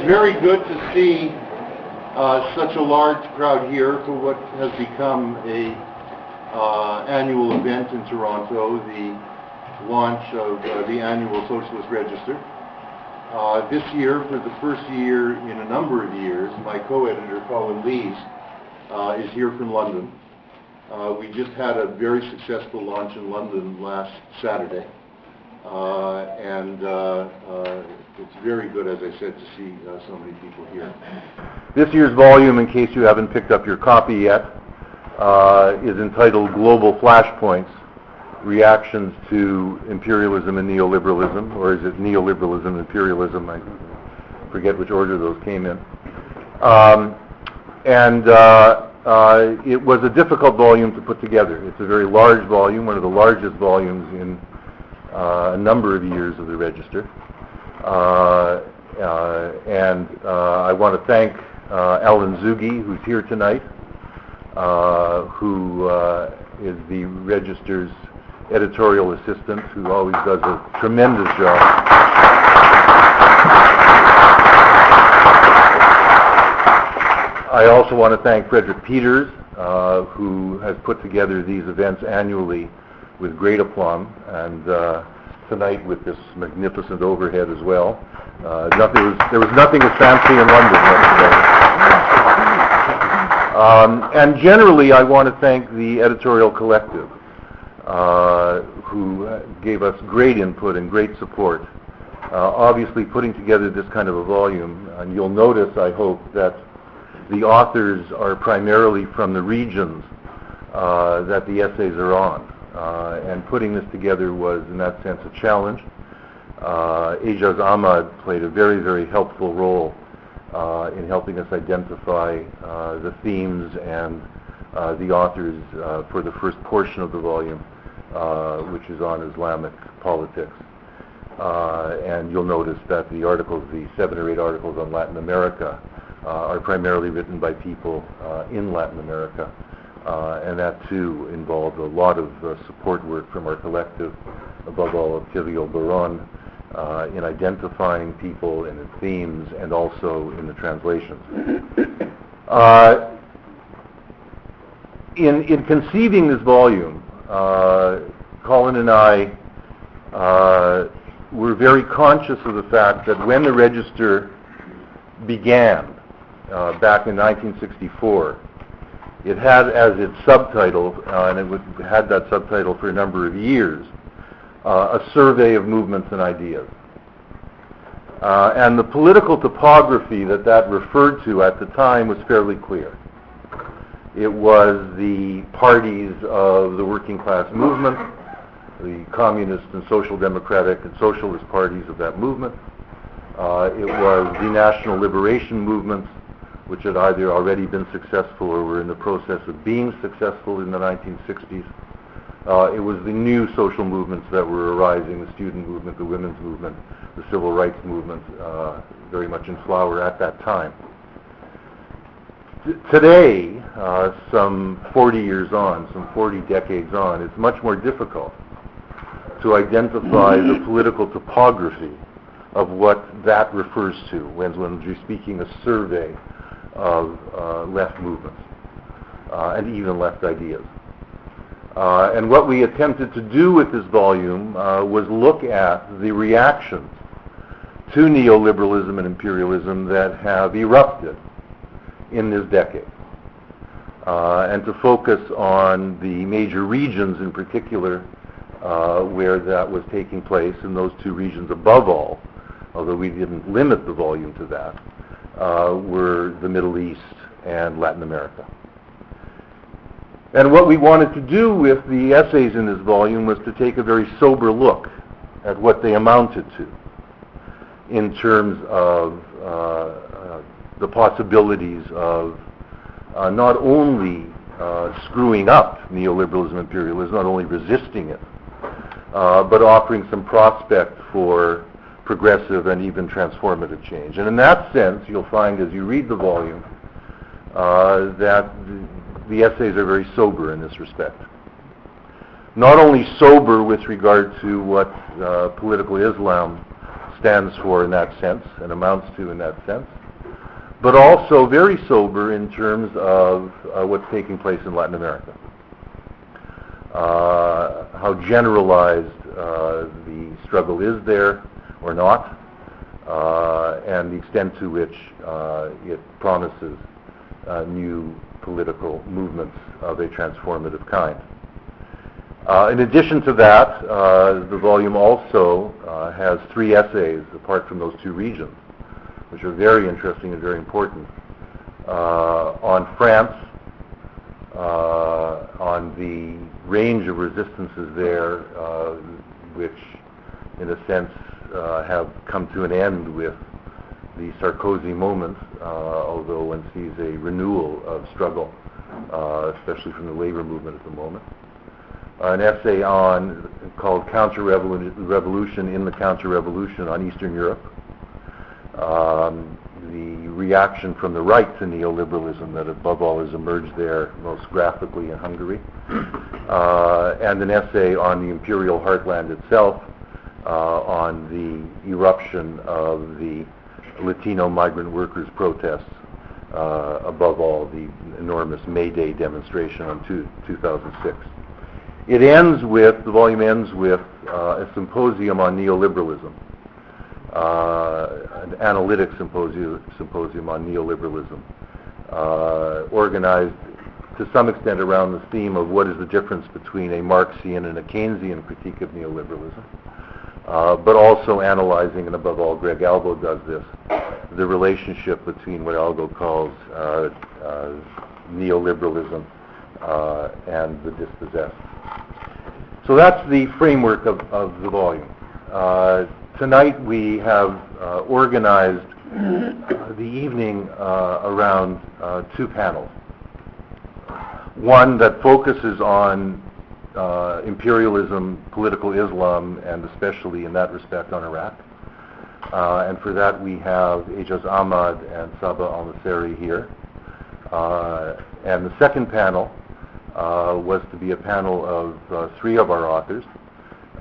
very good to see such a large crowd here for what has become a annual event in Toronto, the launch of the annual Socialist Register. This year, for the first year in a number of years, my co-editor, Colin Lees, is here from London. We just had a very successful launch in London last Saturday. It's very good, as I said, to see so many people here. This year's volume, in case you haven't picked up your copy yet, is entitled Global Flashpoints, Reactions to Imperialism and Neoliberalism, or is it Neoliberalism and Imperialism? I forget which order those came in. It was a difficult volume to put together. It's a very large volume, one of the largest volumes in a number of years of the Register. I want to thank Alan Zugi, who's here tonight, who is the Register's editorial assistant, who always does a tremendous job. I also want to thank Frederick Peters, who has put together these events annually with great aplomb, and tonight with this magnificent overhead as well. There was nothing as fancy in London yesterday. And generally, I want to thank the editorial collective, who gave us great input and great support. Obviously, putting together this kind of a volume, and you'll notice, I hope, that the authors are primarily from the regions that the essays are on. And putting this together was, in that sense, a challenge. Aijaz Ahmad played a very, very helpful role in helping us identify the themes and the authors for the first portion of the volume, which is on Islamic politics. And you'll notice that the articles, the 7 or 8 articles on Latin America, are primarily written by people in Latin America. And that too involved a lot of support work from our collective, above all Octavio Baron, in identifying people and in themes, and also in the translations. In conceiving this volume, Colin and I were very conscious of the fact that when the Register began back in 1964, it had as its subtitle, and it had that subtitle for a number of years, a survey of movements and ideas. And the political topography that referred to at the time was fairly clear. It was the parties of the working class movement, the communist and social democratic and socialist parties of that movement. It was the national liberation movements, which had either already been successful or were in the process of being successful in the 1960s. It was the new social movements that were arising, the student movement, the women's movement, the civil rights movement, very much in flower at that time. Today, some 40 years on, some 40 decades on, it's much more difficult to identify the political topography of what that refers to when you're speaking a survey of left movements and even left ideas. And what we attempted to do with this volume was look at the reactions to neoliberalism and imperialism that have erupted in this decade, and to focus on the major regions in particular where that was taking place, and those two regions above all, although we didn't limit the volume to that, were the Middle East and Latin America. And what we wanted to do with the essays in this volume was to take a very sober look at what they amounted to in terms of the possibilities of not only screwing up neoliberalism, imperialism, not only resisting it, but offering some prospect for progressive and even transformative change. And in that sense, you'll find as you read the volume that the essays are very sober in this respect. Not only sober with regard to what political Islam stands for in that sense and amounts to in that sense, but also very sober in terms of what's taking place in Latin America. How generalized the struggle is there or not, and the extent to which it promises new political movements of a transformative kind. In addition to that, the volume also has 3 essays, apart from those 2 regions, which are very interesting and very important, on France, on the range of resistances there, which in a sense have come to an end with the Sarkozy moment, although one sees a renewal of struggle, especially from the labor movement at the moment. An essay called Counter-Revolution in the Counter-Revolution on Eastern Europe. The reaction from the right to neoliberalism that above all has emerged there most graphically in Hungary. And an essay on the imperial heartland itself, on the eruption of the Latino migrant workers' protests, above all the enormous May Day demonstration on 2006. The volume ends with a symposium on neoliberalism, an analytic symposium on neoliberalism, organized to some extent around the theme of what is the difference between a Marxian and a Keynesian critique of neoliberalism, but also analyzing, and above all Greg Albo does this, the relationship between what Albo calls neoliberalism and the dispossessed. So that's the framework of the volume. Tonight we have organized the evening around 2 panels. One that focuses on imperialism, political Islam, and especially in that respect on Iraq. And for that we have Aijaz Ahmad and Sabah Alnasseri here. And the second panel was to be a panel of 3 of our authors.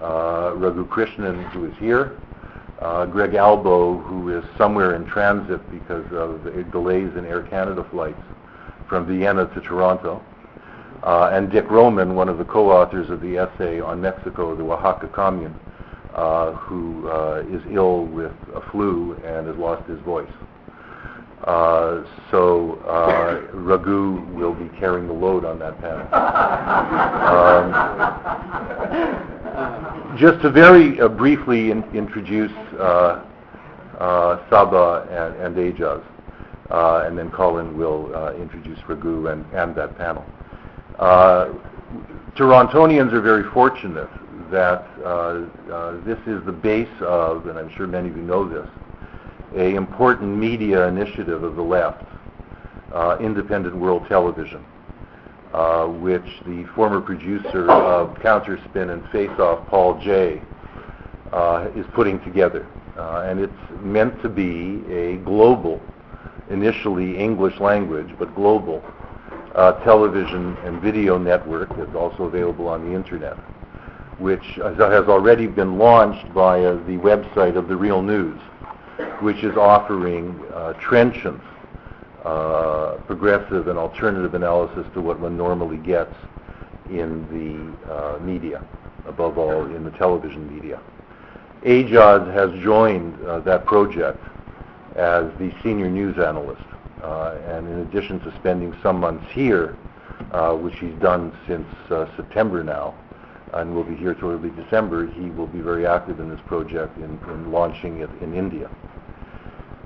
Raghu Krishnan, who is here, Greg Albo, who is somewhere in transit because of delays in Air Canada flights from Vienna to Toronto, and Dick Roman, one of the co-authors of the essay on Mexico, the Oaxaca Commune, who is ill with a flu and has lost his voice. So Raghu will be carrying the load on that panel. Just to very briefly introduce Sabah and Aijaz, and then Colin will introduce Raghu and that panel. Torontonians are very fortunate that this is the base of, and I'm sure many of you know this, an important media initiative of the left, Independent World Television, which the former producer of Counterspin and Face Off, Paul Jay, is putting together. And it's meant to be a global, initially English language, but global television and video network that's also available on the internet, which has already been launched via the website of The Real News, which is offering trenchant, progressive and alternative analysis to what one normally gets in the media, above all in the television media. Aijaz has joined that project as the senior news analyst, and in addition to spending some months here, which he's done since September now, and will be here till early December, he will be very active in this project in launching it in India.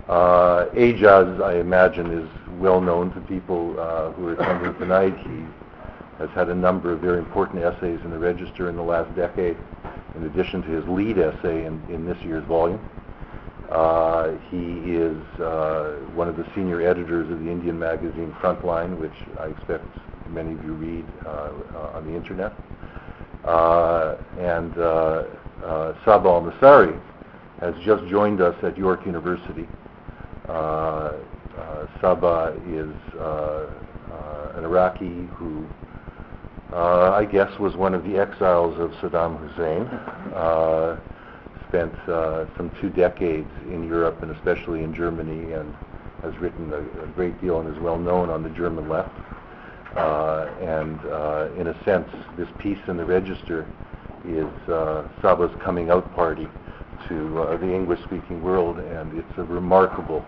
Aijaz, I imagine, is well known to people who are attending tonight. He has had a number of very important essays in the Register in the last decade, in addition to his lead essay in this year's volume. He is one of the senior editors of the Indian magazine Frontline, which I expect many of you read on the internet. And Sabah Alnasseri has just joined us at York University. Sabah is an Iraqi who I guess was one of the exiles of Saddam Hussein. spent some 2 decades in Europe and especially in Germany, and has written a great deal and is well known on the German left. In a sense, this piece in the Register is Sabah's coming out party to the English-speaking world, and it's a remarkable,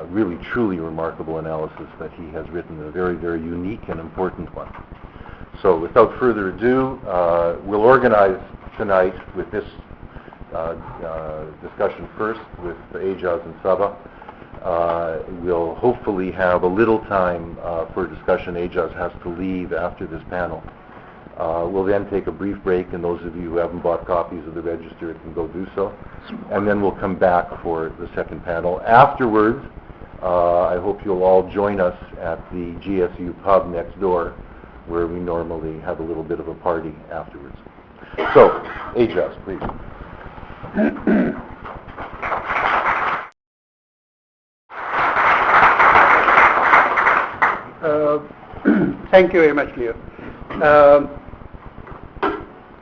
really truly remarkable analysis that he has written, a very, very unique and important one. So without further ado, we'll organize tonight with this discussion first with Aijaz and Sabah. We'll hopefully have a little time for discussion. Aijaz has to leave after this panel. We'll then take a brief break, and those of you who haven't bought copies of the Register can go do so. And then we'll come back for the second panel. Afterwards, I hope you'll all join us at the GSU pub next door, where we normally have a little bit of a party afterwards. So, Aijaz, please. Thank you very much, Leo.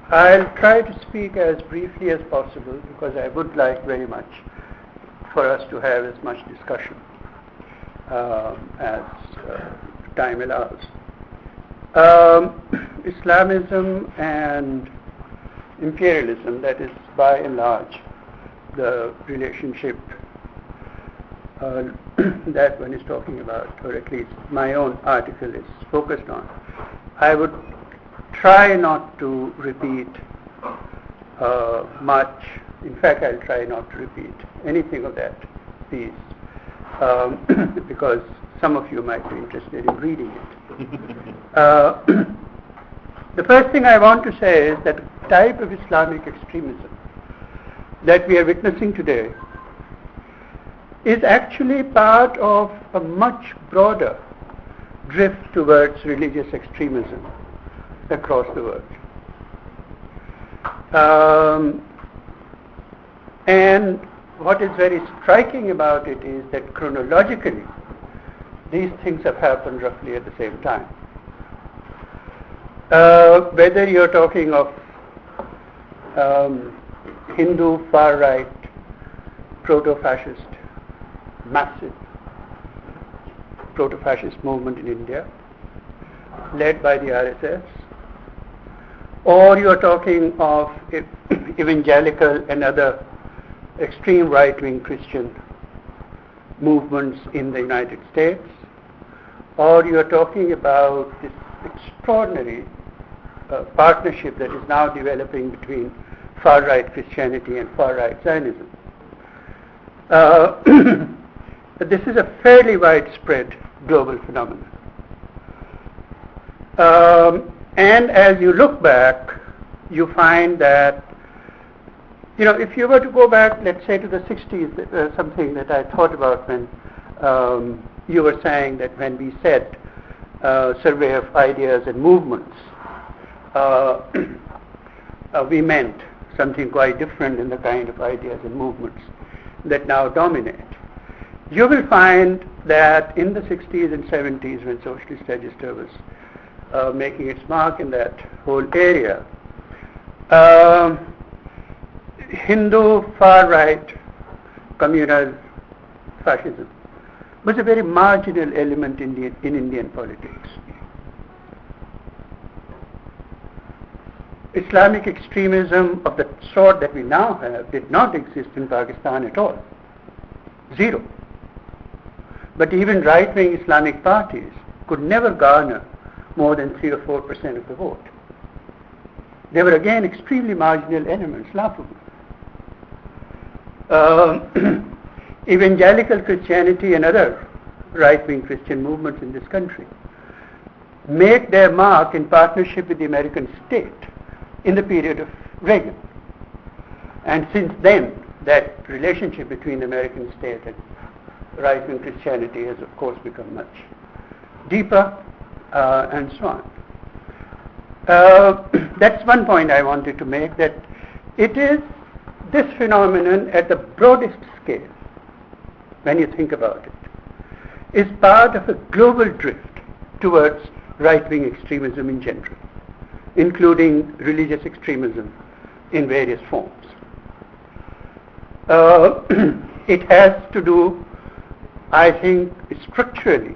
I'll try to speak as briefly as possible because I would like very much for us to have as much discussion as time allows. Islamism and imperialism, that is by and large the relationship that one is talking about, or at least my own article is focused on. I would try not to repeat much. In fact, I'll try not to repeat anything of that piece because some of you might be interested in reading it. The first thing I want to say is that the type of Islamic extremism that we are witnessing today is actually part of a much broader drift towards religious extremism across the world. And what is very striking about it is that chronologically, these things have happened roughly at the same time. Whether you're talking of Hindu far-right, proto-fascist, massive proto-fascist movement in India, led by the RSS, or you're talking of evangelical and other extreme right-wing Christian movements in the United States, or you're talking about this extraordinary partnership that is now developing between far-right Christianity and far-right Zionism. But this is a fairly widespread global phenomenon. And as you look back, you find that, if you were to go back, let's say to the 60s, something that I thought about when you were saying that when we said survey of ideas and movements, we meant something quite different in the kind of ideas and movements that now dominate. You will find that in the 60s and 70s, when Socialist Register was making its mark in that whole area, Hindu far-right communal fascism was a very marginal element in Indian politics. Islamic extremism of the sort that we now have did not exist in Pakistan at all. Zero. But even right-wing Islamic parties could never garner more than 3 or 4% of the vote. They were again extremely marginal elements, laughable. Evangelical Christianity and other right-wing Christian movements in this country made their mark in partnership with the American state in the period of Reagan. And since then, that relationship between the American state and right-wing Christianity has, of course, become much deeper, and so on. That's one point I wanted to make, that it is this phenomenon at the broadest scale, when you think about it, is part of a global drift towards right-wing extremism in general, including religious extremism in various forms. It has to do, I think, structurally,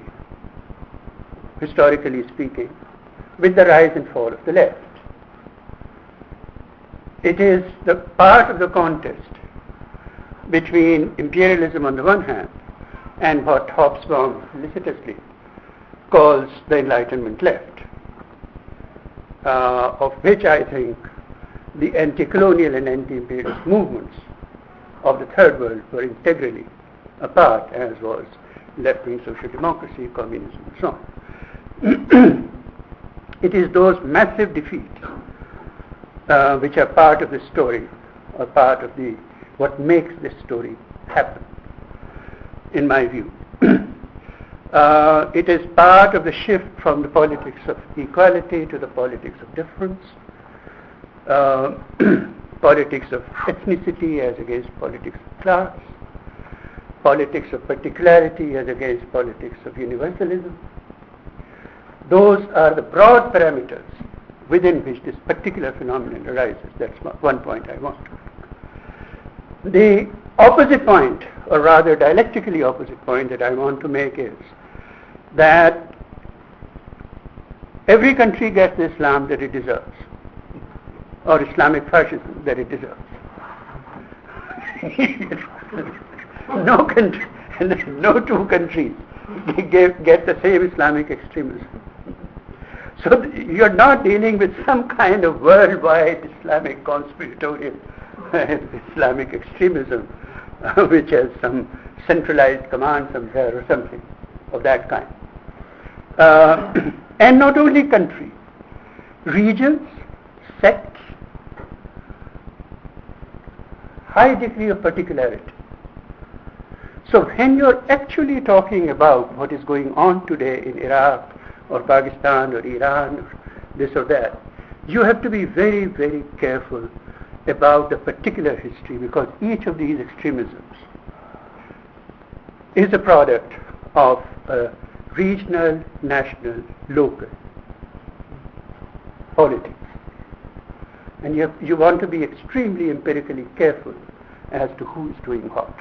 historically speaking, with the rise and fall of the left. It is the part of the contest between imperialism on the one hand and what Hobsbawm felicitously calls the Enlightenment left, of which I think the anti-colonial and anti-imperialist movements of the Third World were integrally a part, as was left-wing social democracy, communism, and so on. It is those massive defeats which are part of the story, or part of what makes this story happen, in my view. It is part of the shift from the politics of equality to the politics of difference, politics of ethnicity as against politics of class, politics of particularity as against politics of universalism. Those are the broad parameters within which this particular phenomenon arises. That's one point I want to make. The opposite point, or rather dialectically opposite point that I want to make is that every country gets the Islam that it deserves, or Islamic fascism that it deserves. No country, no two countries get the same Islamic extremism. So you're not dealing with some kind of worldwide Islamic conspiratorial Islamic extremism, which has some centralized command somewhere or something of that kind. And not only countries, regions, sects, high degree of particularity. So when you're actually talking about what is going on today in Iraq or Pakistan or Iran or this or that, you have to be very, very careful about the particular history, because each of these extremisms is a product of regional, national, local politics. And you want to be extremely empirically careful as to who is doing what.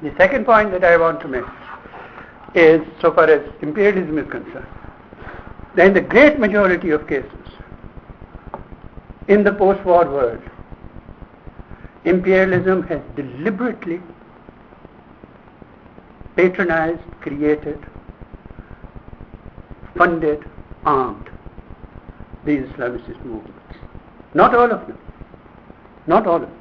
The second point that I want to make is, so far as imperialism is concerned, that in the great majority of cases in the post-war world, imperialism has deliberately patronized, created, funded, armed these Islamist movements. Not all of them. Not all of them.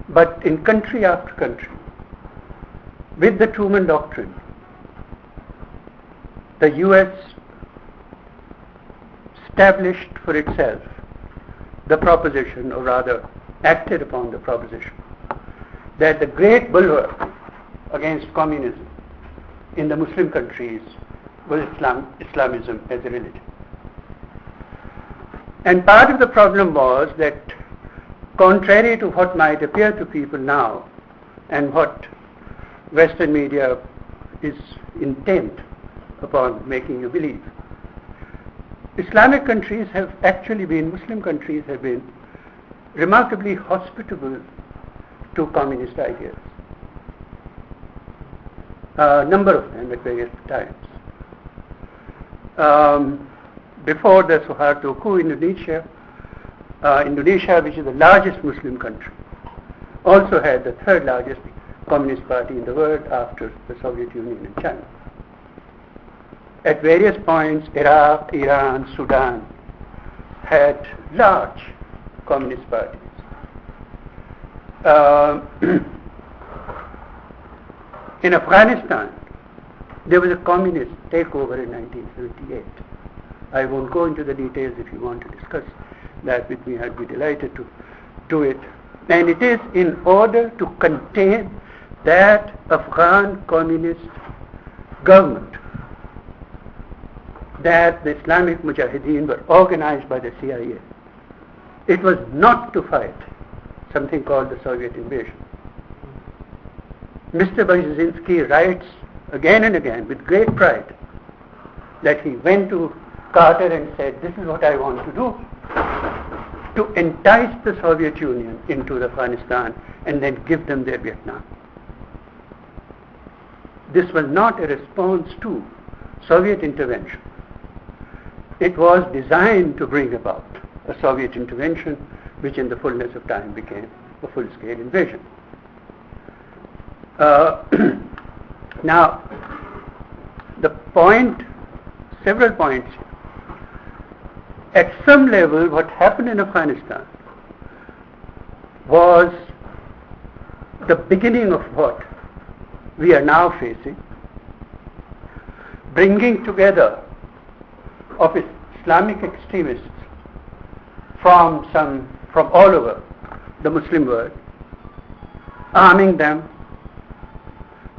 But in country after country, with the Truman Doctrine, the US established for itself the proposition, or rather acted upon the proposition, that the great bulwark against communism in the Muslim countries was Islamism as a religion. And part of the problem was that, contrary to what might appear to people now, and what Western media is intent upon making you believe, Islamic countries have actually been, Muslim countries have been remarkably hospitable to communist ideas. A number of them at various times. Before the Suharto coup, Indonesia, which is the largest Muslim country, also had the third largest communist party in the world after the Soviet Union and China. At various points, Iraq, Iran, Sudan had large communist parties. In Afghanistan, there was a communist takeover in 1978. I won't go into the details. If you want to discuss that with me, I'd be delighted to do it. And it is in order to contain that Afghan communist government that the Islamic Mujahideen were organized by the CIA. It was not to fight something called the Soviet invasion. Mr. Brzezinski writes again and again with great pride that he went to Carter and said, this is what I want to do, to entice the Soviet Union into Afghanistan and then give them their Vietnam. This was not a response to Soviet intervention. It was designed to bring about a Soviet intervention, which in the fullness of time became a full-scale invasion. Now, several points. At some level, what happened in Afghanistan was the beginning of what we are now facing, bringing together of Islamic extremists from all over the Muslim world, arming them,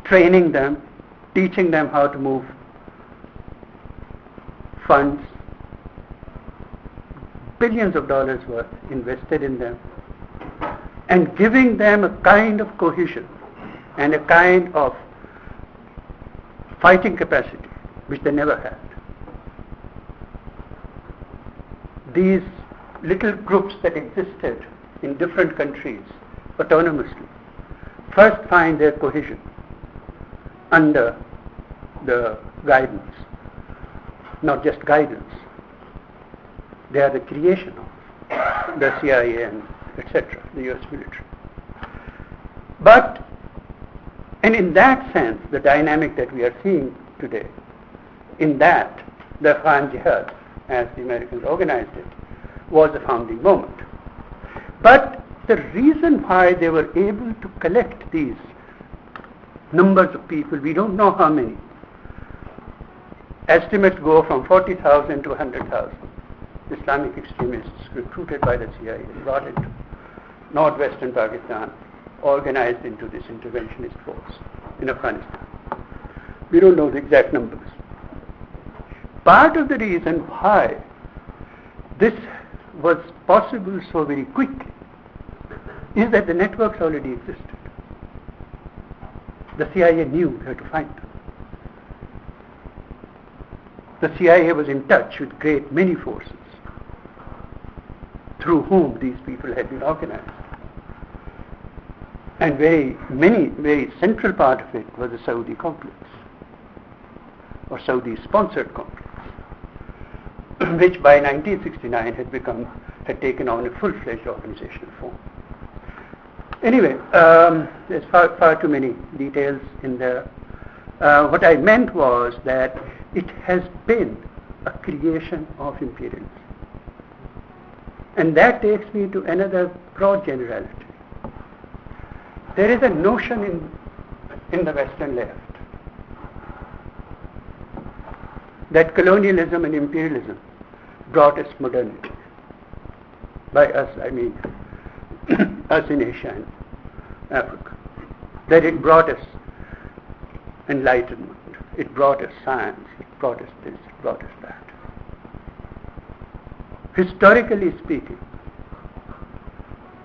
training them, teaching them how to move funds, billions of dollars worth invested in them, and giving them a kind of cohesion and a kind of fighting capacity which they never had. These little groups that existed in different countries autonomously first find their cohesion under the guidance, not just guidance. They are the creation of the CIA and etc., the US military. And in that sense, the dynamic that we are seeing today, in that the Afghan Jihad, as the Americans organized it, was a founding moment. But the reason why they were able to collect these numbers of people, we don't know how many. Estimates go from 40,000 to 100,000 Islamic extremists recruited by the CIA, brought into northwestern Pakistan, organized into this interventionist force in Afghanistan. We don't know the exact numbers. Part of the reason why this was possible so very quickly is that the networks already existed. The CIA knew where to find them. The CIA was in touch with great many forces through whom these people had been organized. And very central part of it was the Saudi complex, or Saudi-sponsored complex, which by 1969 had taken on a full-fledged organizational form. Anyway, there's far too many details in there. What I meant was that it has been a creation of imperialism. And that takes me to another broad generality. There is a notion in the Western left that colonialism and imperialism brought us modernity. By us, I mean us in Asia and Africa. That it brought us enlightenment, it brought us science, it brought us this, it brought us that. Historically speaking,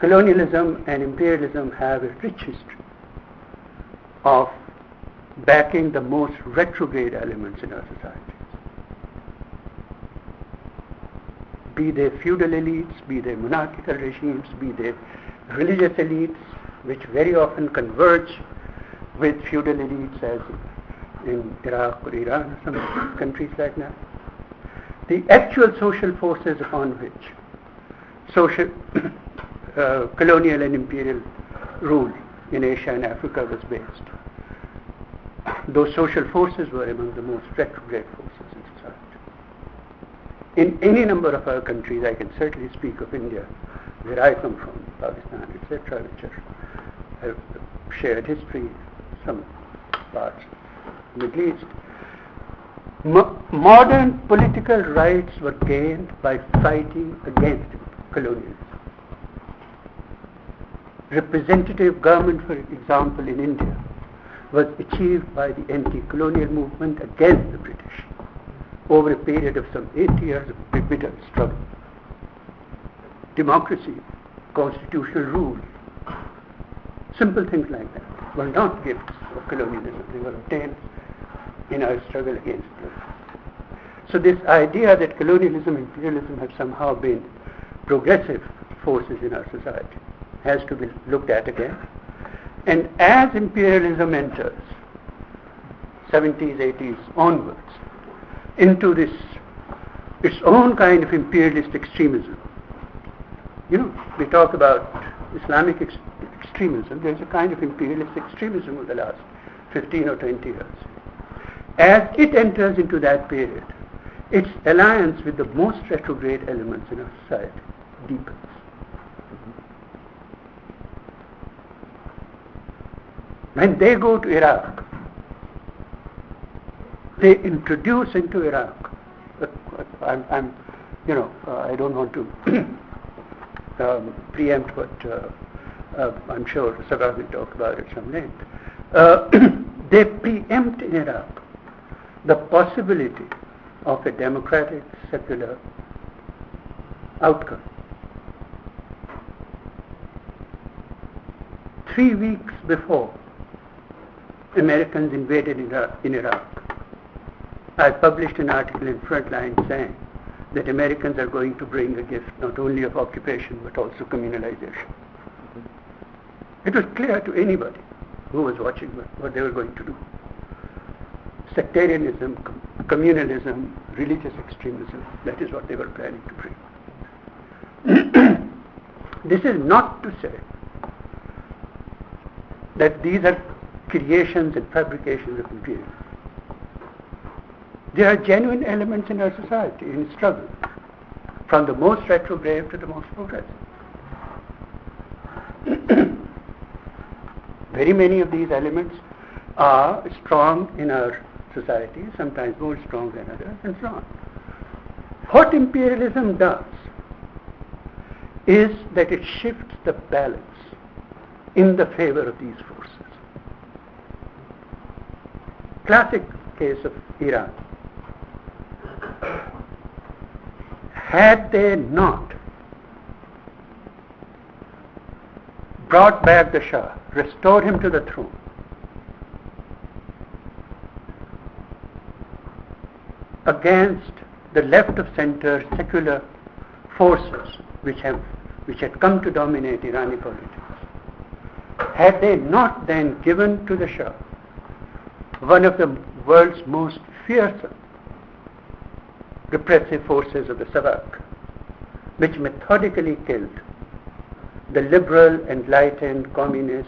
colonialism and imperialism have a rich history of backing the most retrograde elements in our society. Be they feudal elites, be they monarchical regimes, be they religious elites, which very often converge with feudal elites as in Iraq or Iran or some countries like that. The actual social forces upon which colonial and imperial rule in Asia and Africa was based, those social forces were among the most retrograde forces in society. In any number of our countries, I can certainly speak of India, where I come from, Pakistan, etc., which have shared history, some parts of the Middle East. Modern political rights were gained by fighting against colonialism. Representative government, for example, in India, was achieved by the anti-colonial movement against the British over a period of some 8 years of bitter struggle. Democracy, constitutional rule, simple things like that were not gifts of colonialism. They were obtained in our struggle against it. So this idea that colonialism and imperialism have somehow been progressive forces in our society has to be looked at again. And as imperialism enters 70s, 80s onwards into this its own kind of imperialist extremism. You know, we talk about Islamic extremism. There's a kind of imperialist extremism of the last 15 or 20 years. As it enters into that period, its alliance with the most retrograde elements in our society deepens. When they go to Iraq, they introduce into Iraq, I don't want to preempt what I'm sure Sabah will talk about at some length. They preempt in Iraq the possibility of a democratic, secular outcome. 3 weeks before Americans invaded in Iraq, I published an article in Frontline saying that Americans are going to bring a gift not only of occupation but also communalization. It was clear to anybody who was watching what they were going to do. Sectarianism, communalism, religious extremism, that is what they were planning to bring. This is not to say that these are creations and fabrications of imperialism. There are genuine elements in our society in struggle, from the most retrograde to the most progressive. Very many of these elements are strong in our society, sometimes more strong than others, and so on. What imperialism does is that it shifts the balance in the favor of these forces. Classic case of Iran. Had they not brought back the Shah, restored him to the throne, against the left of center secular forces which had come to dominate Irani politics, had they not then given to the Shah one of the world's most fearsome repressive forces of the Sabah, which methodically killed the liberal, enlightened, communist,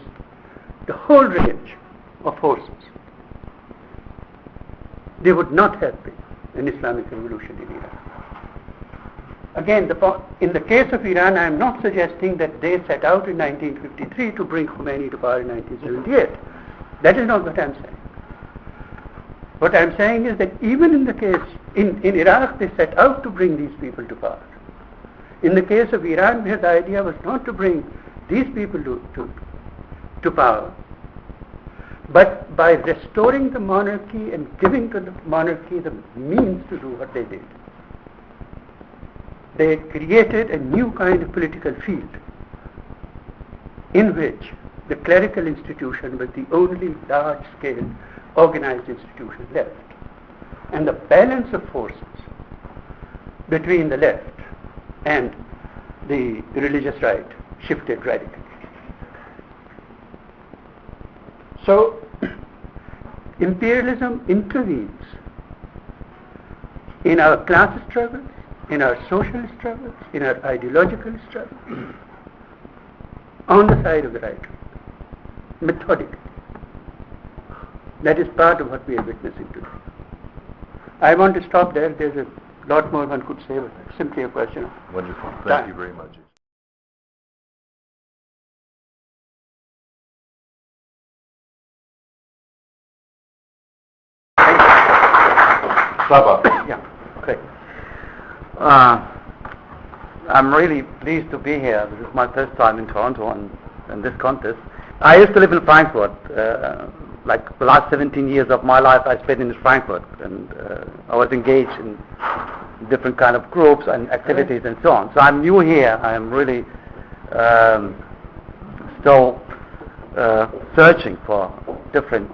the whole range of forces, there would not have been an Islamic revolution in Iran. Again, in the case of Iran, I am not suggesting that they set out in 1953 to bring Khomeini to power in 1978. That is not what I am saying. What I am saying is that even in the case, in Iraq, they set out to bring these people to power. In the case of Iran, where the idea was not to bring these people to power, but by restoring the monarchy and giving to the monarchy the means to do what they did, they created a new kind of political field in which the clerical institution was the only large-scale organized institution left. And the balance of forces between the left and the religious right shifted radically. So, imperialism intervenes in our class struggles, in our social struggles, in our ideological struggles, on the side of the right, methodically. That is part of what we are witnessing today. I want to stop there. There's a lot more one could say, but it's simply a question of Wonderful. Thank you very much. Sabah. Yeah, great. I'm really pleased to be here. This is my first time in Toronto in this contest. I used to live in Frankfurt. Like the last 17 years of my life I spent in Frankfurt, and I was engaged in different kind of groups and activities and so on. So I'm new here. I am really still searching for different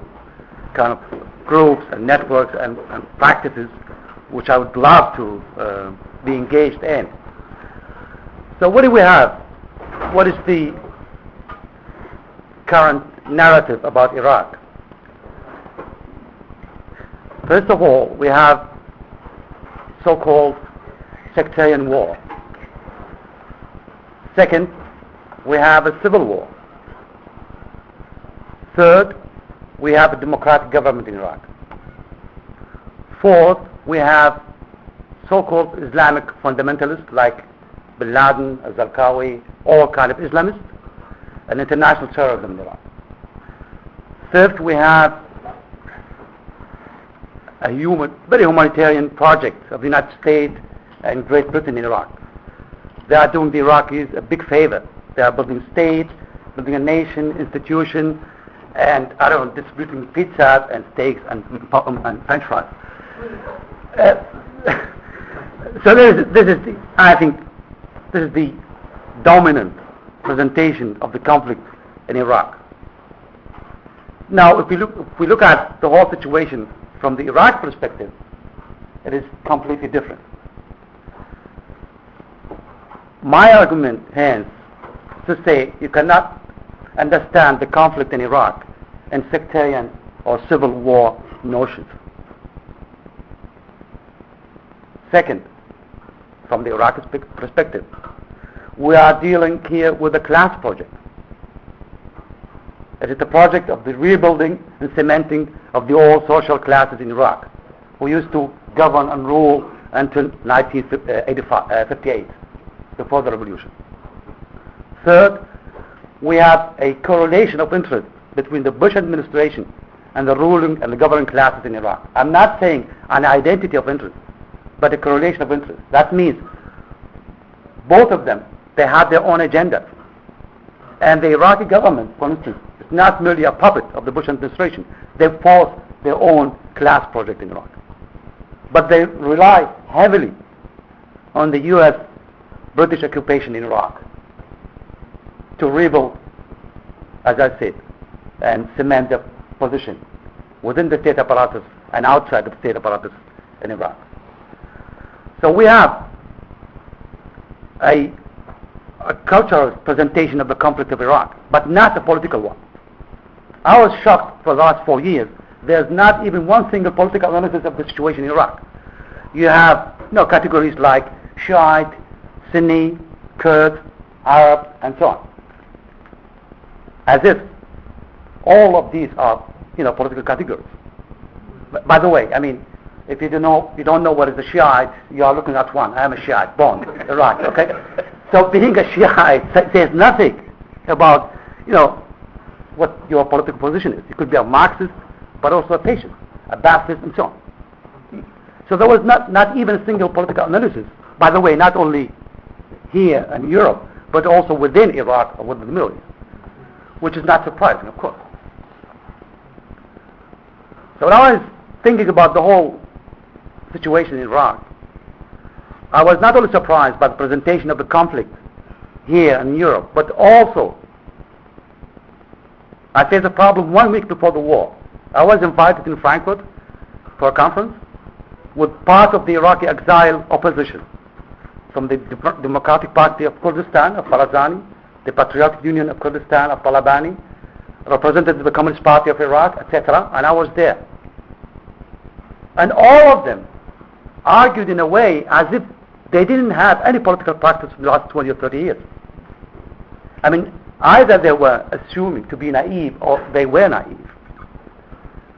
kind of groups and networks and practices which I would love to be engaged in. So what do we have? What is the current narrative about Iraq? First of all, we have so-called sectarian war. Second, we have a civil war. Third, we have a democratic government in Iraq. Fourth, we have so-called Islamic fundamentalists like Bin Laden, al-Zarqawi, all kind of Islamists, and international terrorism in Iraq. Fifth, we have a very humanitarian project of the United States and Great Britain in Iraq. They are doing the Iraqis a big favor. They are building states, building a nation, institution, and distributing pizzas and steaks and French fries. So I think this is the dominant presentation of the conflict in Iraq. Now, if we look at the whole situation from the Iraq perspective, it is completely different. My argument, hence, to say you cannot understand the conflict in Iraq in sectarian or civil war notions. Second, from the Iraqi perspective, we are dealing here with a class project. It is the project of the rebuilding and cementing of the old social classes in Iraq, who used to govern and rule until 1958, before the revolution. Third, we have a correlation of interest between the Bush administration and the ruling and the governing classes in Iraq. I'm not saying an identity of interest, but a correlation of interest. That means both of them, they have their own agendas. And the Iraqi government, for instance, is not merely a puppet of the Bush administration. They force their own class project in Iraq. But they rely heavily on the U.S. British occupation in Iraq to rebuild, as I said, and cement their position within the state apparatus and outside the state apparatus in Iraq. So we have a cultural presentation of the conflict of Iraq, but not a political one. I was shocked for the last 4 years. There's not even one single political analysis of the situation in Iraq. You have categories like Shiite, Sunni, Kurd, Arab, and so on. As if all of these are, political categories. By the way, if you don't know what is a Shiite, you are looking at one. I am a Shiite, born in Iraq, okay? So being a Shiite says nothing about, what your political position is. You could be a Marxist, but also a Patient, a Baptist, and so on. So there was not even a single political analysis. By the way, not only here in Europe, but also within Iraq or within the Middle East, which is not surprising, of course. So when I was thinking about the whole situation in Iraq, I was not only surprised by the presentation of the conflict here in Europe, but also I faced a problem 1 week before the war. I was invited in Frankfurt for a conference with part of the Iraqi exile opposition from the Democratic Party of Kurdistan of Barzani, the Patriotic Union of Kurdistan of Talabani, representatives of the Communist Party of Iraq, etc. And I was there. And all of them argued in a way as if they didn't have any political practice in the last 20 or 30 years. Either they were assuming to be naive or they were naive.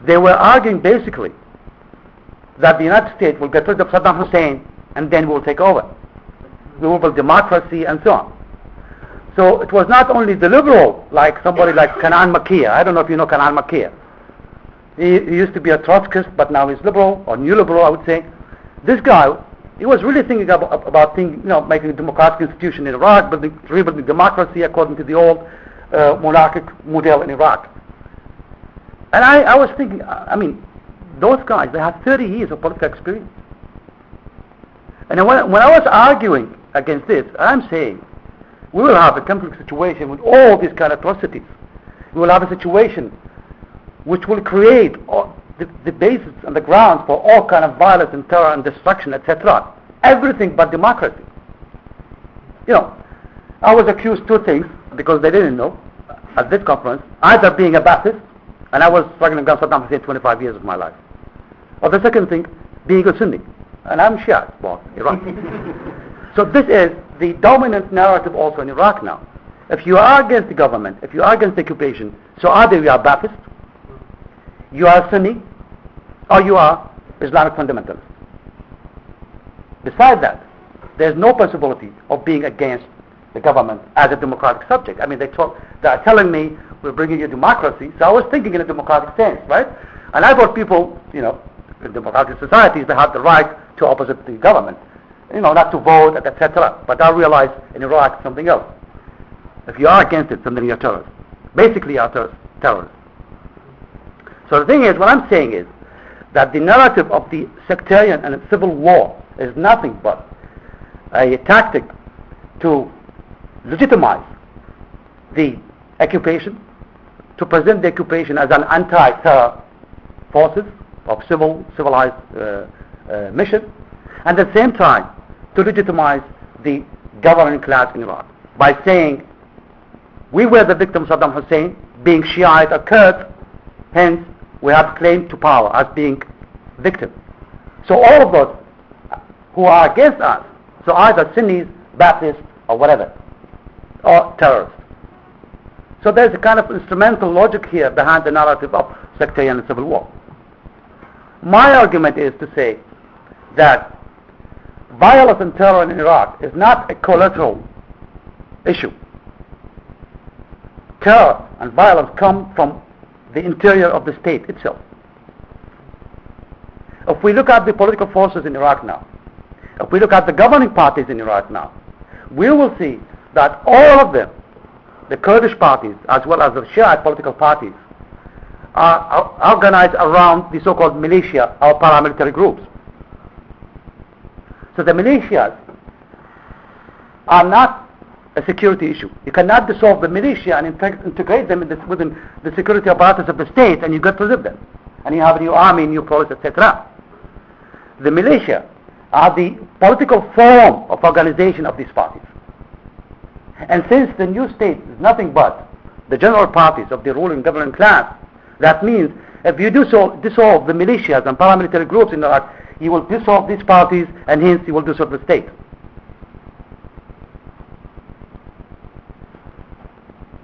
They were arguing basically that the United States will get rid of Saddam Hussein and then we'll take over. We will build democracy and so on. So it was not only the liberal, like somebody like Kanan Makia. I don't know if you know Kanan Makia. He used to be a Trotskyist, but now he's liberal, or new liberal, I would say. This guy, he was really thinking about making a democratic institution in Iraq, rebuilding democracy according to the old monarchic model in Iraq. And I was thinking, those guys, they have 30 years of political experience. And when I was arguing against this, I'm saying, we will have a conflict situation with all these kind of atrocities. We will have a situation which will create the basis and the grounds for all kind of violence and terror and destruction, etc. Everything but democracy. You know, I was accused two things because they didn't know at this conference, either being a Baptist, and I was struggling against Saddam Hussein 25 years of my life, or the second thing, being a Sunni, and I'm Shia, born Iraq. So this is the dominant narrative also in Iraq now. If you are against the government, if you are against the occupation, so either you are Baptist, you are Sunni, or you are Islamic fundamentalist. Besides that, there's no possibility of being against the government as a democratic subject. I mean, they are telling me we're bringing you democracy, so I was thinking in a democratic sense, right? And I thought people, you know, in democratic societies, they have the right to oppose the government, you know, not to vote, etc. But I realized in Iraq it's something else. If you are against it, then you're terrorist. Basically, you're terrorist. So the thing is, what I'm saying is that the narrative of the sectarian and civil war is nothing but a tactic to legitimize the occupation, to present the occupation as an anti-terror forces of civilized mission, and at the same time to legitimize the governing class in Iraq by saying we were the victims of Saddam Hussein, being Shiite or Kurds, hence we have claim to power as being victims. So all of those who are against us, so either Sunnis, Baptists, or whatever, or terrorists. So there's a kind of instrumental logic here behind the narrative of sectarian and civil war. My argument is to say that violence and terror in Iraq is not a collateral issue. Terror and violence come from the interior of the state itself. If we look at the political forces in Iraq now, if we look at the governing parties in Iraq now, we will see that all of them, the Kurdish parties as well as the Shiite political parties, are organized around the so-called militia or paramilitary groups. So the militias are not a security issue. You cannot dissolve the militia and integrate them within the security apparatus of the state, and you get rid of them. And you have a new army, new police, etc. The militia are the political form of organization of these parties. And since the new state is nothing but the general parties of the ruling governing class, that means if you dissolve the militias and paramilitary groups in Iraq, you will dissolve these parties, and hence you will dissolve the state.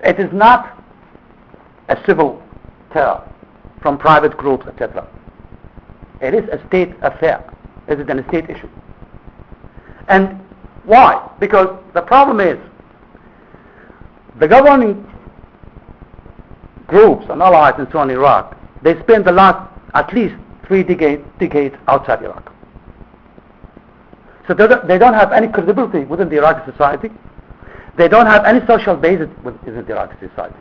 It is not a civil terror from private groups, etc. It is a state affair. It is a state issue. And why? Because the problem is the governing groups and allies and so on in Iraq, they spend the last at least 3 decades outside Iraq. So they don't have any credibility within the Iraqi society. They don't have any social basis within the Iraqi society.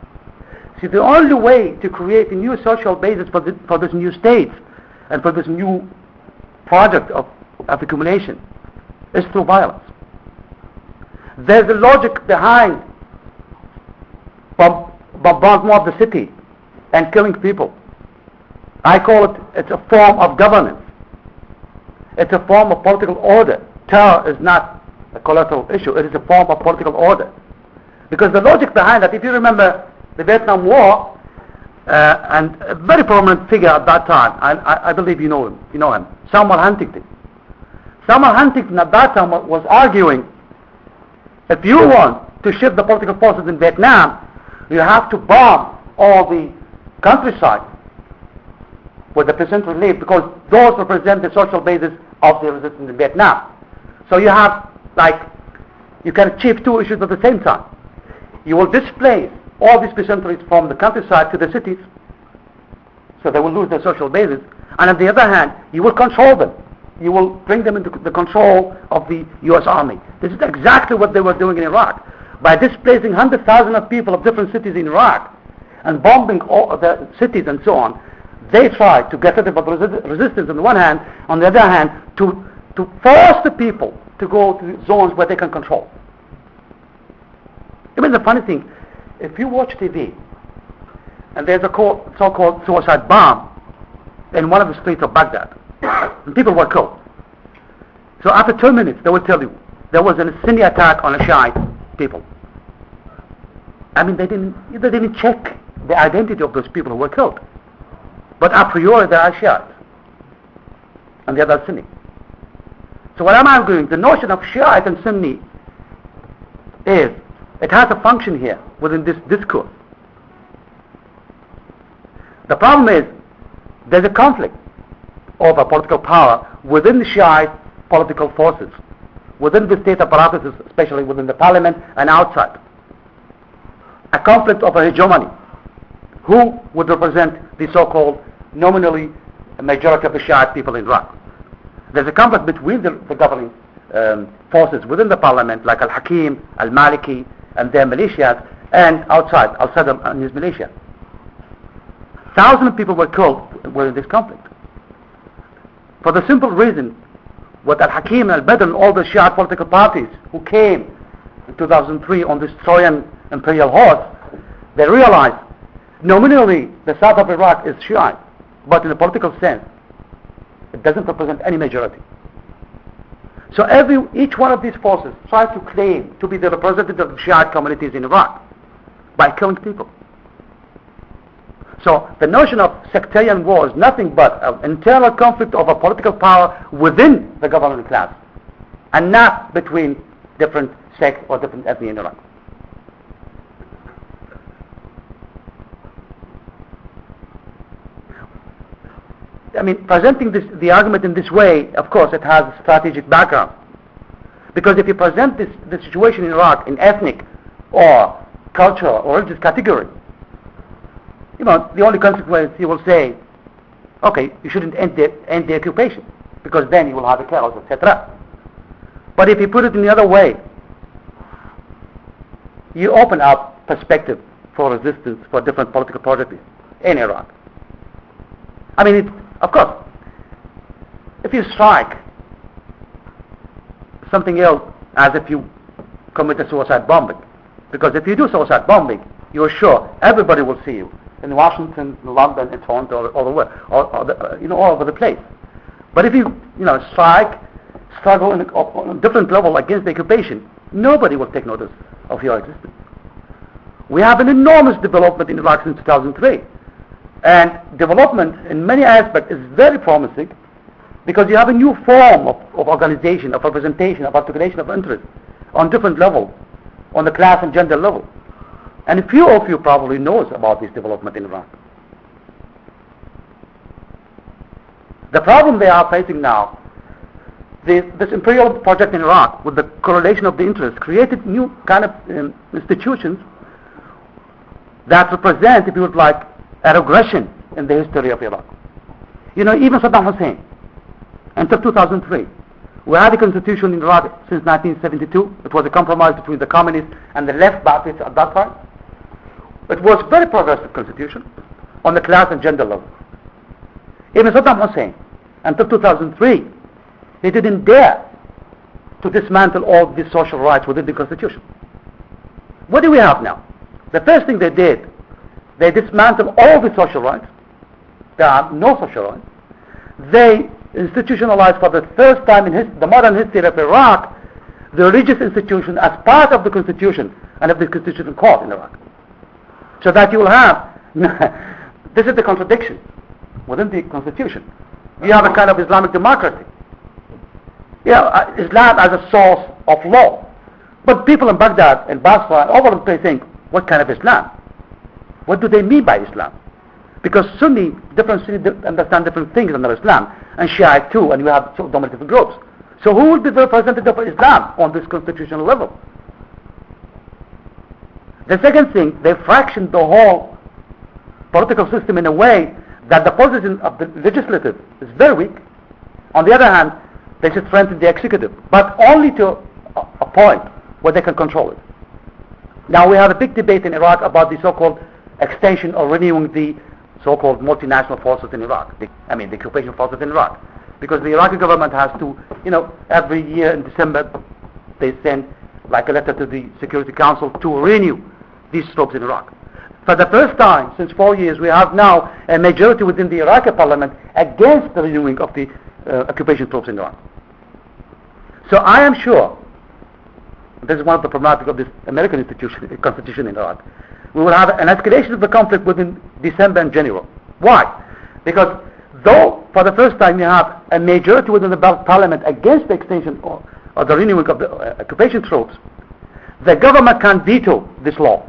See, the only way to create a new social basis for this new state and for this new project of accumulation is through violence. There's a logic behind bombardment of the city and killing people. I call it's a form of governance. It's a form of political order. Terror is not a collateral issue. It is a form of political order. Because the logic behind that, if you remember the Vietnam War, and a very prominent figure at that time, I believe you know him, Samuel Huntington. Samuel Huntington at that time was arguing, if you want to shift the political forces in Vietnam, you have to bomb all the countryside where the peasantry live, because those represent the social basis of the resistance in Vietnam. So you have, you can achieve 2 issues at the same time. You will displace all these peasantries from the countryside to the cities, so they will lose their social basis, and on the other hand, you will control them. You will bring them into the control of the U.S. Army. This is exactly what they were doing in Iraq. By displacing 100,000 of people of different cities in Iraq and bombing all the cities and so on, they tried to get rid of the resistance on the one hand, on the other hand, to force the people to go to zones where they can control. Even the funny thing, if you watch TV and there's a so-called suicide bomb, in one of the streets of Baghdad, and people were killed. So after 2 minutes, they will tell you there was a Sunni attack on a Shiite people. I mean, they didn't check the identity of those people who were killed. But a priori, they are Shiites, and the other Sunni. So what I'm arguing, the notion of Shiite and Sunni is, it has a function here within this discourse. The problem is, there's a conflict over political power within the Shiite political forces, within the state apparatuses, especially within the parliament and outside. A conflict of a hegemony. Who would represent the so-called nominally majority of the Shiite people in Iraq? There's a conflict between the governing forces within the parliament, like Al-Hakim, Al-Maliki, and their militias, and outside, Al-Sadr and his militia. Thousands of people were killed within this conflict. For the simple reason, what Al-Hakim and Al-Badr and all the Shiite political parties who came in 2003 on this Trojan imperial horse, they realized nominally the south of Iraq is Shiite, but in a political sense, it doesn't represent any majority. So each one of these forces tries to claim to be the representative of Shiite communities in Iraq by killing people. So the notion of sectarian war is nothing but an internal conflict of a political power within the governing class, and not between different sects or different ethnic in Iraq. I mean, presenting the argument in this way, of course, it has a strategic background. Because if you present the situation in Iraq in ethnic or cultural or religious category, you know, the only consequence you will say, okay, you shouldn't end the occupation, because then you will have a chaos, etc. But if you put it in the other way, you open up perspective for resistance for different political projects in Iraq. I mean, of course, if you strike something else as if you commit a suicide bombing, because if you do suicide bombing, you're sure everybody will see you in Washington, London, and Toronto, all over the place. But if you struggle on a different level against the occupation, nobody will take notice of your existence. We have an enormous development in Iraq since 2003. And development in many aspects is very promising, because you have a new form of organization, of representation, of articulation of interest on different levels, on the class and gender level. And few of you probably knows about this development in Iraq. The problem they are facing now, this imperial project in Iraq, with the correlation of the interests, created new kind of institutions that represent, if you would like, a regression in the history of Iraq. You know, even Saddam Hussein, until 2003, we had a constitution in Iraq since 1972. It was a compromise between the communists and the left parties at that time. It was a very progressive constitution on the class and gender level. Even Saddam Hussein, until 2003, he didn't dare to dismantle all these social rights within the constitution. What do we have now? The first thing they did, they dismantled all the social rights. There are no social rights. They institutionalized for the first time in the modern history of Iraq the religious institution as part of the constitution and of the constitutional court in Iraq. So that you will have, this is the contradiction within the constitution. You have a kind of Islamic democracy. Islam as a source of law. But people in Baghdad and Basra and all over the place think, what kind of Islam? What do they mean by Islam? Because different Sunni understand different things under Islam, and Shiite too, and you have so many different groups. So who will be the representative of Islam on this constitutional level? The second thing, they fractioned the whole political system in a way that the position of the legislative is very weak. On the other hand, they should strengthen the executive, but only to a point where they can control it. Now we have a big debate in Iraq about the so-called extension or renewing the so-called multinational forces in Iraq. The occupation forces in Iraq. Because the Iraqi government has to, every year in December, they send like a letter to the Security Council to renew these troops in Iraq. For the first time since 4 years, we have now a majority within the Iraqi parliament against the renewing of the occupation troops in Iraq. So I am sure, this is one of the problematics of this American constitution in Iraq, we will have an escalation of the conflict within December and January. Why? Because though for the first time you have a majority within the parliament against the extension or the renewing of the occupation troops, the government can veto this law.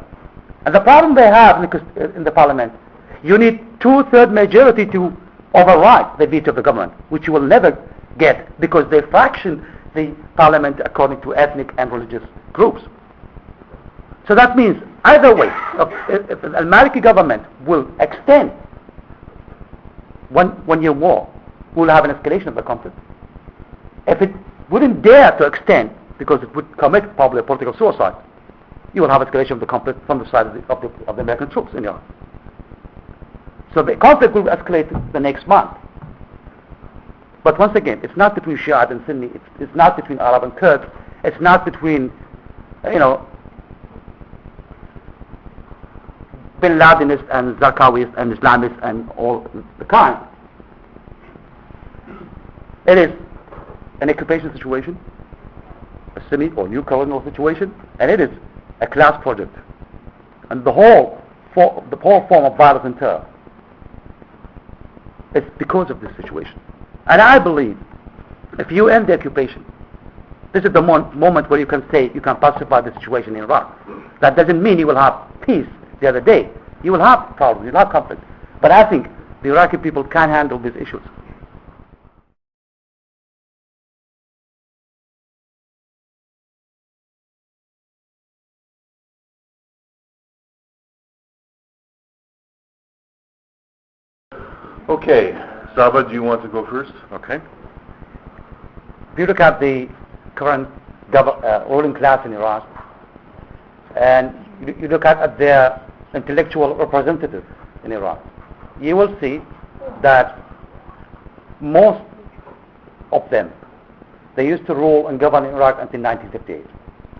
And the problem they have in the parliament, you need 2/3 majority to override the veto of the government, which you will never get because they fraction the parliament according to ethnic and religious groups. So that means either way, if the Maliki government will extend one year war, we will have an escalation of the conflict. If it wouldn't dare to extend, because it would commit probably a political suicide, you will have escalation of the conflict from the side of the American troops in Iraq. So the conflict will escalate the next month. But once again, it's not between Shiite and Sunni, it's not between Arab and Kurds, it's not between, Bin Ladenists and Zarqawis and Islamists and all the kind. It is an occupation situation, a Sunni or new colonial situation, and it is a class project. And the whole form of violence and terror is because of this situation. And I believe if you end the occupation, this is the moment where you can say you can pacify the situation in Iraq. That doesn't mean you will have peace the other day. You will have problems, you will have conflict. But I think the Iraqi people can handle these issues. Okay, Sabah, do you want to go first? Okay. If you look at the current ruling class in Iraq, and you look at their intellectual representatives in Iraq, you will see that most of them, they used to rule and govern Iraq until 1958.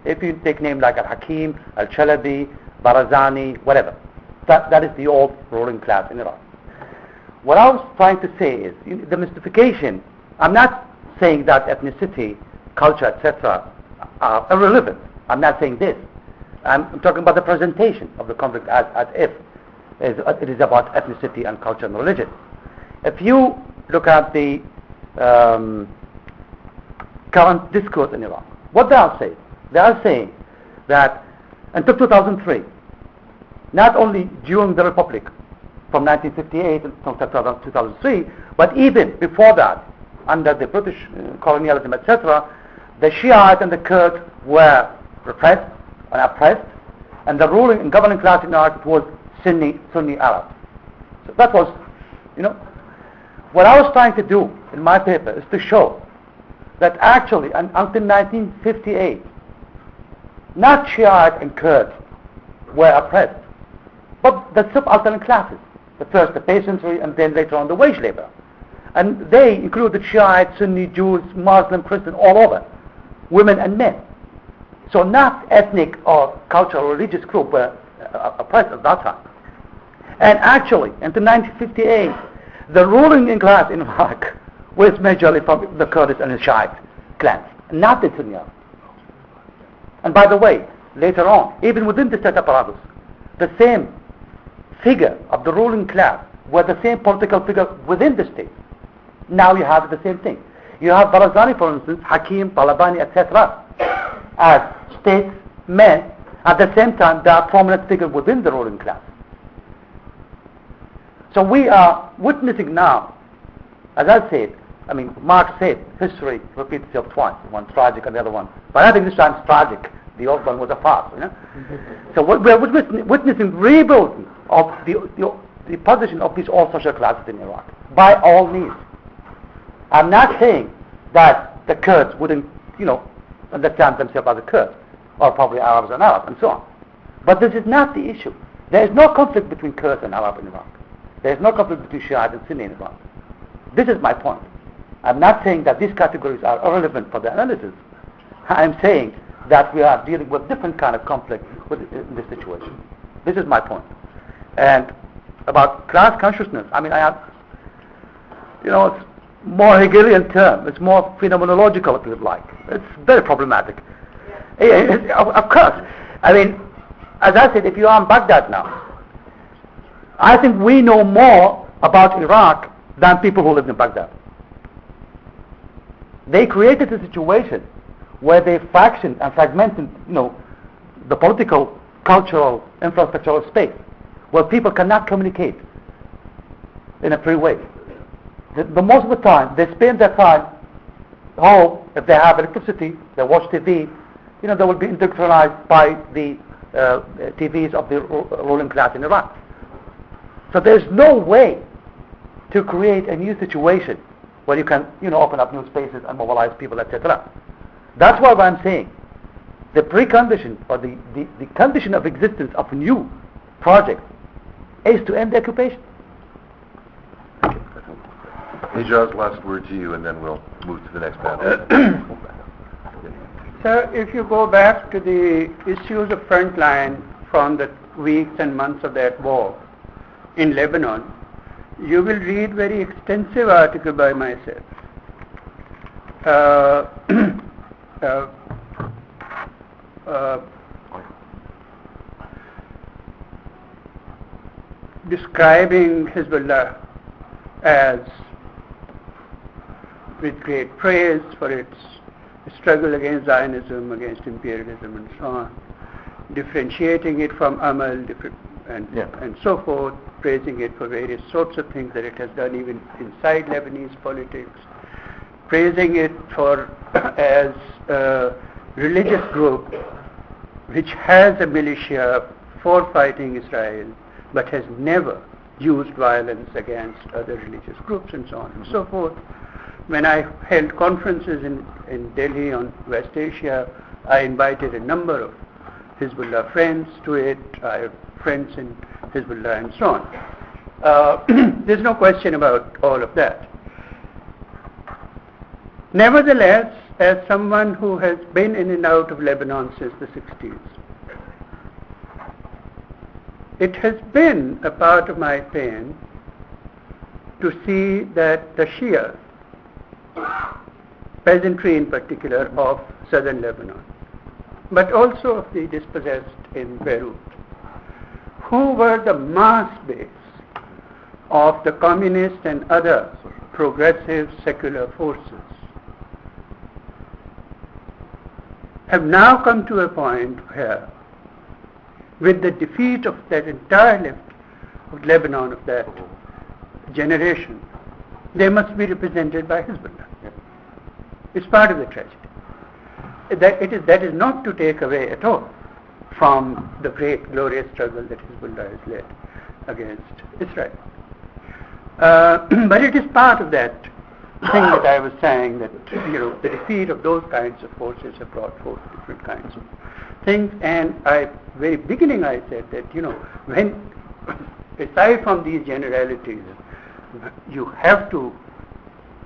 If you take names like Al-Hakim, Al-Chalabi, Barazani, whatever, that is the old ruling class in Iraq. What I was trying to say is, the mystification, I'm not saying that ethnicity, culture, etc. are irrelevant. I'm not saying this. I'm talking about the presentation of the conflict as if it is about ethnicity and culture and religion. If you look at the current discourse in Iraq, what they are saying? They are saying that until 2003, not only during the Republic, from 1958 until 2003, but even before that, under the British colonialism, etc., the Shiite and the Kurds were repressed and oppressed, and the ruling and governing class in Iraq was Sunni Arab. So that was, what I was trying to do in my paper is to show that actually until 1958, not Shiite and Kurds were oppressed, but the subaltern classes. The first the peasantry, and then later on the wage labor. And they included Shiite, Sunni, Jews, Muslim, Christian, all over, women and men. So not ethnic or cultural or religious group were oppressed at that time. And actually, until 1958, the ruling class in Iraq was majorly from the Kurdish and the Shiite clans, not the Sunni. And by the way, later on, even within the state apparatus, the same figure of the ruling class were the same political figure within the state. Now you have the same thing. You have Barazani, for instance, Hakim, Talabani, etc. as statesmen. At the same time, they are prominent figures within the ruling class. So we are witnessing now, as I said, Marx said, history repeats itself twice, one tragic and the other one. But I think this time it's tragic. The old one was a farce, So what we are witnessing rebuilding of the position of these all social classes in Iraq, by all means. I'm not saying that the Kurds wouldn't, understand themselves as a Kurd, or probably Arabs and Arabs, and so on. But this is not the issue. There is no conflict between Kurds and Arab in Iraq. There is no conflict between Shiite and Sunni in Iraq. This is my point. I'm not saying that these categories are irrelevant for the analysis. I'm saying that we are dealing with different kind of conflict in this situation. This is my point. And about class consciousness, I mean, I have, it's more Hegelian term. It's more phenomenological, if you would like. It's very problematic. Of course. I mean, as I said, if you are in Baghdad now, I think we know more about Iraq than people who lived in Baghdad. They created a situation where they fractioned and fragmented, the political, cultural, infrastructural space, where people cannot communicate in a free way. The most of the time, they spend their time home. If they have electricity, they watch TV. They will be indoctrinated by the TVs of the ruling class in Iraq. So there's no way to create a new situation where you can, open up new spaces and mobilize people, etc. That's why I'm saying the precondition or the condition of existence of a new project is to end the occupation. Aijaz, last word to you, and then we'll move to the next panel. Sir, if you go back to the issues of frontline from the weeks and months of that war in Lebanon, you will read very extensive article by myself. Describing Hezbollah as, with great praise for its struggle against Zionism, against imperialism and so on, differentiating it from Amal and so forth, praising it for various sorts of things that it has done even inside Lebanese politics, praising it for as a religious group which has a militia for fighting Israel but has never used violence against other religious groups and so on and so forth. When I held conferences in Delhi on West Asia, I invited a number of Hezbollah friends to it. I have friends in Hezbollah and so on. There's no question about all of that. Nevertheless, as someone who has been in and out of Lebanon since the 60s, it has been a part of my pain to see that the Shia, peasantry in particular of southern Lebanon, but also of the dispossessed in Beirut, who were the mass base of the communist and other progressive secular forces, have now come to a point where, with the defeat of that entire left of Lebanon, of that generation, they must be represented by Hezbollah. It's part of the tragedy. That is not to take away at all from the great glorious struggle that Hezbollah has led against Israel. But it is part of that thing that I was saying, that the defeat of those kinds of forces have brought forth different kinds of things. And very beginning I said that when, aside from these generalities, you have to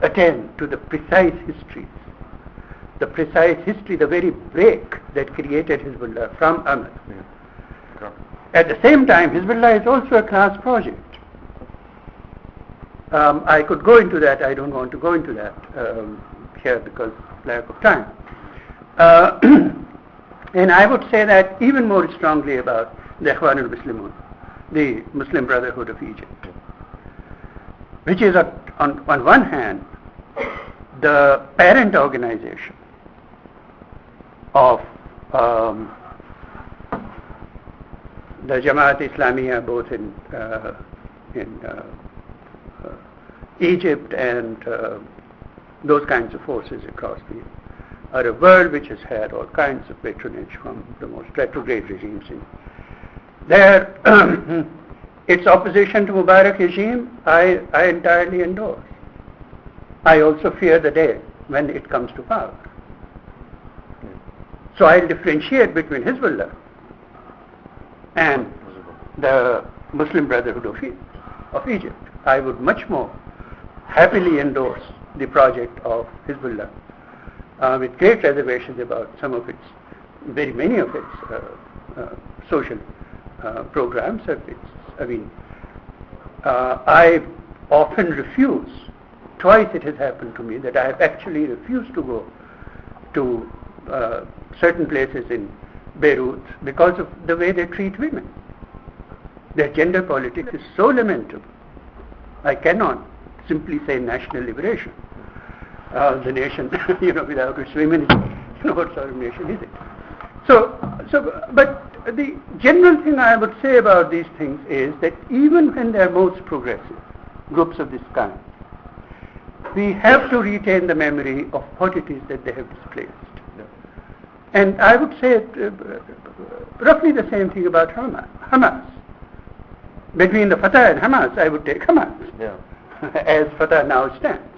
attend to the precise histories, the very break that created Hezbollah from Ahmad. At the same time, Hezbollah is also a class project. I could go into that. I don't want to go into that here because of lack of time. And I would say that even more strongly about the Ikhwan al-Muslimun, the Muslim Brotherhood of Egypt, which is on one hand the parent organization of the Jamaat Islamiyah, both in Egypt and those kinds of forces across the Arab world, which has had all kinds of patronage from the most retrograde regimes in there. Its opposition to Mubarak regime, I entirely endorse. I also fear the day when it comes to power. So I'll differentiate between Hezbollah and the Muslim Brotherhood of Egypt. I would much more happily endorse the project of Hezbollah with great reservations about very many of its social programs, of its I mean, I often refuse. Twice it has happened to me that I have actually refused to go to certain places in Beirut because of the way they treat women. Their gender politics is so lamentable. I cannot simply say national liberation. The nation, without which women, what sort of nation is it? But the general thing I would say about these things is that even when they are most progressive, groups of this kind, we have to retain the memory of what it is that they have displaced. And I would say roughly the same thing about Hamas. Between the Fatah and Hamas, I would take Hamas, as Fatah now stands.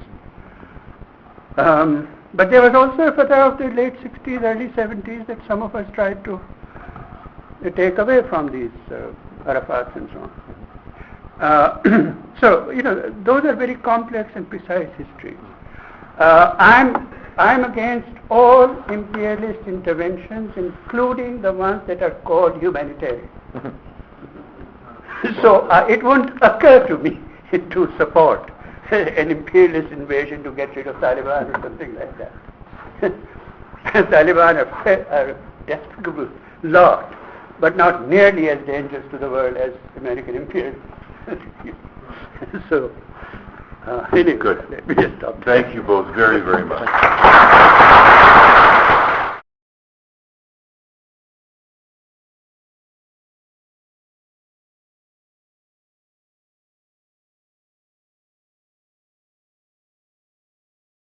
But there was also a Fatah of the late 60s, early 70s that some of us tried to take away from these Arafats and so on. So, those are very complex and precise histories. I'm against all imperialist interventions, including the ones that are called humanitarian. So it won't occur to me to support an imperialist invasion to get rid of Taliban or something like that. Taliban are a despicable lot, but not nearly as dangerous to the world as American imperialism. So, anyway, good. Let me just stop. Thank you both very, very much.